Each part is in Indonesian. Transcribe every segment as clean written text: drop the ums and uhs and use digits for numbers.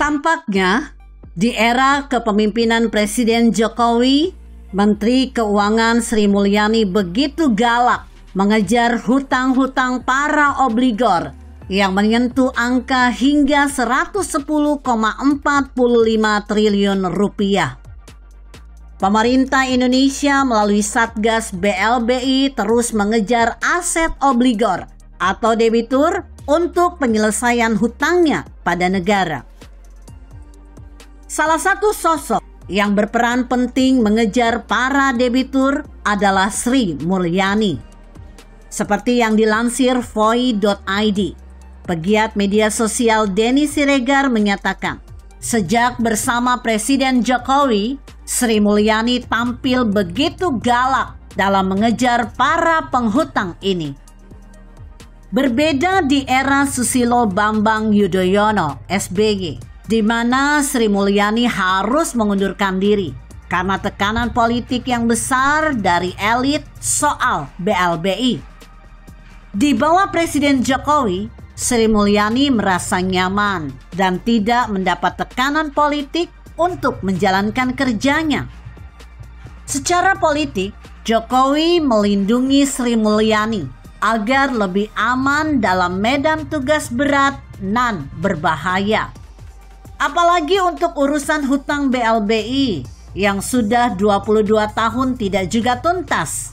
Tampaknya di era kepemimpinan Presiden Jokowi, Menteri Keuangan Sri Mulyani begitu galak mengejar hutang-hutang para obligor yang menyentuh angka hingga 110,45 triliun rupiah. Pemerintah Indonesia melalui Satgas BLBI terus mengejar aset obligor atau debitur untuk penyelesaian hutangnya pada negara. Salah satu sosok yang berperan penting mengejar para debitur adalah Sri Mulyani. Seperti yang dilansir Voi.id, pegiat media sosial Denny Siregar menyatakan, sejak bersama Presiden Jokowi, Sri Mulyani tampil begitu galak dalam mengejar para penghutang ini. Berbeda di era Susilo Bambang Yudhoyono (SBY), di mana Sri Mulyani harus mengundurkan diri karena tekanan politik yang besar dari elit soal BLBI. Di bawah Presiden Jokowi, Sri Mulyani merasa nyaman dan tidak mendapat tekanan politik untuk menjalankan kerjanya. Secara politik, Jokowi melindungi Sri Mulyani agar lebih aman dalam medan tugas berat nan berbahaya. Apalagi untuk urusan hutang BLBI yang sudah 22 tahun tidak juga tuntas.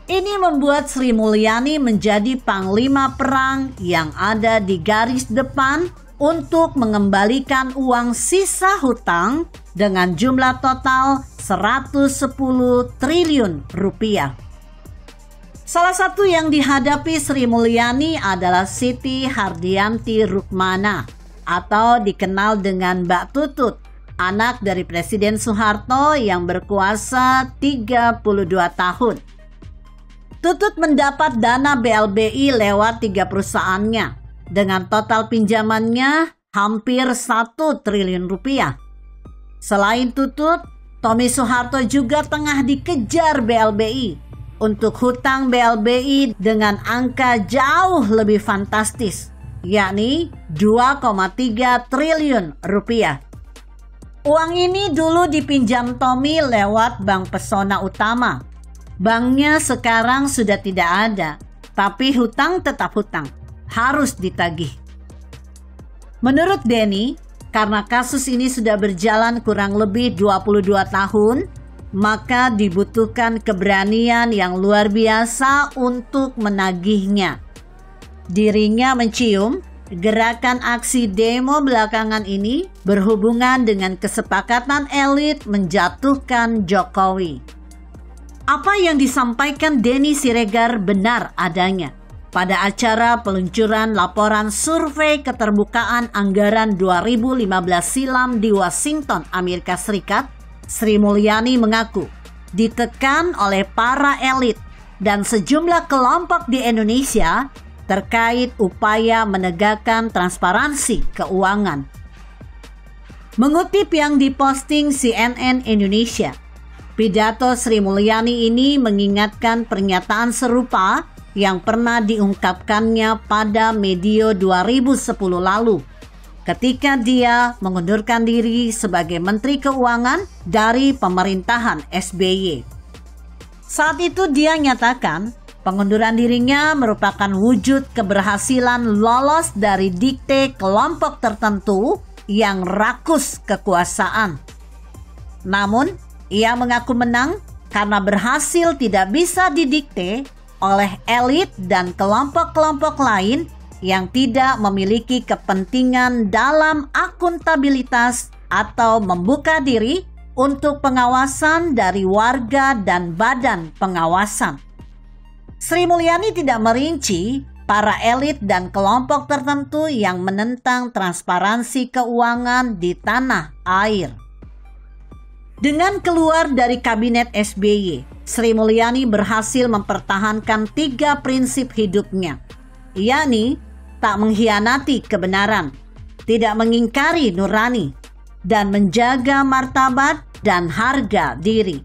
Ini membuat Sri Mulyani menjadi panglima perang yang ada di garis depan untuk mengembalikan uang sisa hutang dengan jumlah total 110 triliun rupiah. Salah satu yang dihadapi Sri Mulyani adalah Siti Hardianti Rukmana atau dikenal dengan Mbak Tutut, anak dari Presiden Soeharto yang berkuasa 32 tahun. Tutut mendapat dana BLBI lewat 3 perusahaannya dengan total pinjamannya hampir 1 triliun rupiah. Selain Tutut, Tommy Soeharto juga tengah dikejar BLBI untuk hutang BLBI dengan angka jauh lebih fantastis, yakni 2,3 triliun rupiah. Uang ini dulu dipinjam Tommy lewat Bank Pesona Utama. Banknya sekarang sudah tidak ada, tapi hutang tetap hutang, harus ditagih. Menurut Denny, karena kasus ini sudah berjalan kurang lebih 22 tahun, maka dibutuhkan keberanian yang luar biasa untuk menagihnya. Dirinya mencium gerakan aksi demo belakangan ini berhubungan dengan kesepakatan elit menjatuhkan Jokowi. Apa yang disampaikan Denny Siregar benar adanya. Pada acara peluncuran laporan survei keterbukaan anggaran 2015 silam di Washington, Amerika Serikat, Sri Mulyani mengaku ditekan oleh para elit dan sejumlah kelompok di Indonesia terkait upaya menegakkan transparansi keuangan. Mengutip yang diposting CNN Indonesia, pidato Sri Mulyani ini mengingatkan pernyataan serupa yang pernah diungkapkannya pada medio 2010 lalu ketika dia mengundurkan diri sebagai Menteri Keuangan dari pemerintahan SBY. Saat itu dia nyatakan pengunduran dirinya merupakan wujud keberhasilan lolos dari dikte kelompok tertentu yang rakus kekuasaan. Namun, ia mengaku menang karena berhasil tidak bisa didikte oleh elit dan kelompok-kelompok lain yang tidak memiliki kepentingan dalam akuntabilitas atau membuka diri untuk pengawasan dari warga dan badan pengawasan. Sri Mulyani tidak merinci para elit dan kelompok tertentu yang menentang transparansi keuangan di tanah air. Dengan keluar dari kabinet SBY, Sri Mulyani berhasil mempertahankan 3 prinsip hidupnya, yakni tak mengkhianati kebenaran, tidak mengingkari nurani, dan menjaga martabat dan harga diri.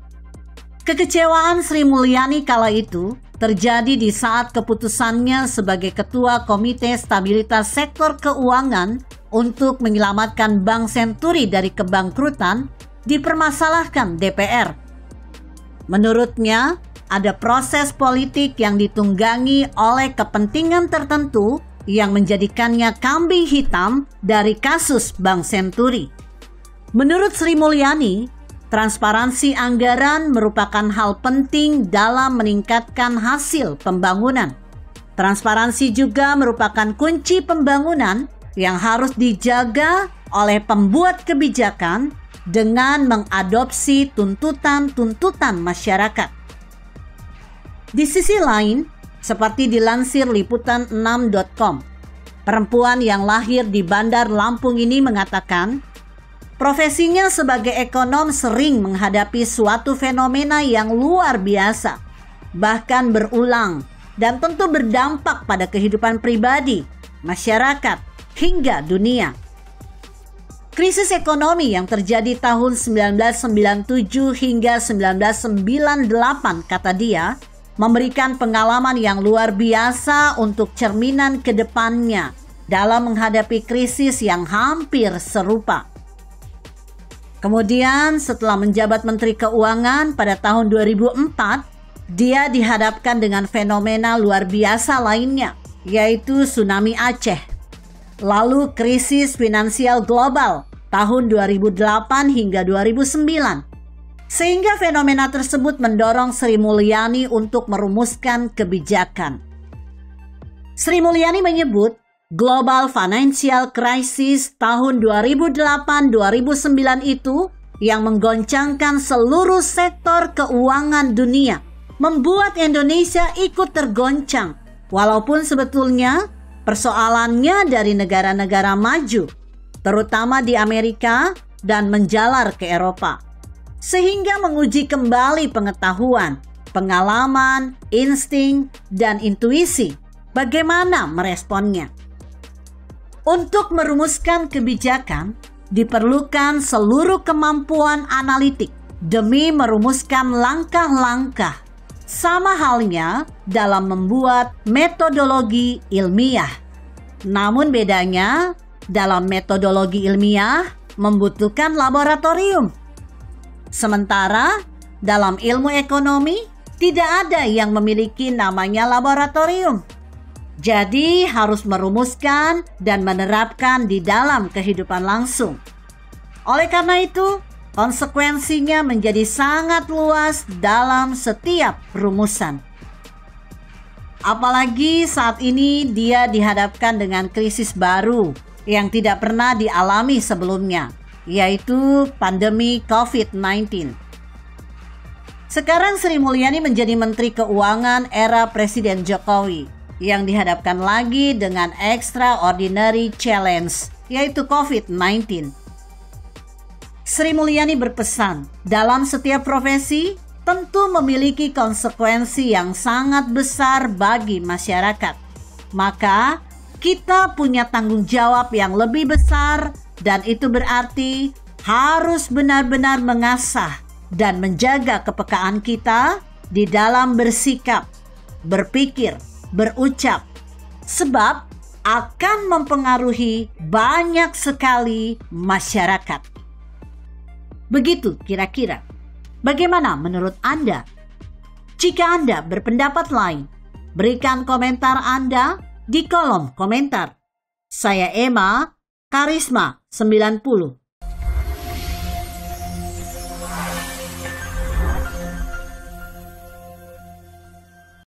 Kekecewaan Sri Mulyani kala itu terjadi di saat keputusannya sebagai Ketua Komite Stabilitas Sektor Keuangan untuk menyelamatkan Bank Senturi dari kebangkrutan dipermasalahkan DPR. Menurutnya, ada proses politik yang ditunggangi oleh kepentingan tertentu yang menjadikannya kambing hitam dari kasus Bank Senturi. Menurut Sri Mulyani, transparansi anggaran merupakan hal penting dalam meningkatkan hasil pembangunan. Transparansi juga merupakan kunci pembangunan yang harus dijaga oleh pembuat kebijakan dengan mengadopsi tuntutan-tuntutan masyarakat. Di sisi lain, seperti dilansir liputan6.com, perempuan yang lahir di Bandar Lampung ini mengatakan, profesinya sebagai ekonom sering menghadapi suatu fenomena yang luar biasa, bahkan berulang, dan tentu berdampak pada kehidupan pribadi, masyarakat, hingga dunia. Krisis ekonomi yang terjadi tahun 1997 hingga 1998, kata dia, memberikan pengalaman yang luar biasa untuk cerminan ke depannya dalam menghadapi krisis yang hampir serupa. Kemudian setelah menjabat Menteri Keuangan pada tahun 2004, dia dihadapkan dengan fenomena luar biasa lainnya, yaitu tsunami Aceh. Lalu krisis finansial global tahun 2008 hingga 2009. Sehingga fenomena tersebut mendorong Sri Mulyani untuk merumuskan kebijakan. Sri Mulyani menyebut Global Financial Crisis tahun 2008-2009 itu yang menggoncangkan seluruh sektor keuangan dunia membuat Indonesia ikut tergoncang, walaupun sebetulnya persoalannya dari negara-negara maju, terutama di Amerika dan menjalar ke Eropa, sehingga menguji kembali pengetahuan, pengalaman, insting, dan intuisi bagaimana meresponnya. Untuk merumuskan kebijakan, diperlukan seluruh kemampuan analitik demi merumuskan langkah-langkah. Sama halnya dalam membuat metodologi ilmiah. Namun bedanya, dalam metodologi ilmiah membutuhkan laboratorium. Sementara dalam ilmu ekonomi tidak ada yang memiliki namanya laboratorium. Jadi harus merumuskan dan menerapkan di dalam kehidupan langsung. Oleh karena itu, konsekuensinya menjadi sangat luas dalam setiap rumusan. Apalagi saat ini dia dihadapkan dengan krisis baru yang tidak pernah dialami sebelumnya, yaitu pandemi COVID-19. Sekarang Sri Mulyani menjadi Menteri Keuangan era Presiden Jokowi yang dihadapkan lagi dengan extraordinary challenge, yaitu COVID-19. Sri Mulyani berpesan, dalam setiap profesi tentu memiliki konsekuensi yang sangat besar bagi masyarakat. Maka kita punya tanggung jawab yang lebih besar, dan itu berarti harus benar-benar mengasah dan menjaga kepekaan kita di dalam bersikap, berpikir, berucap, sebab akan mempengaruhi banyak sekali masyarakat. Begitu kira-kira. Bagaimana menurut Anda? Jika Anda berpendapat lain, berikan komentar Anda di kolom komentar. Saya Emma, Karisma 90.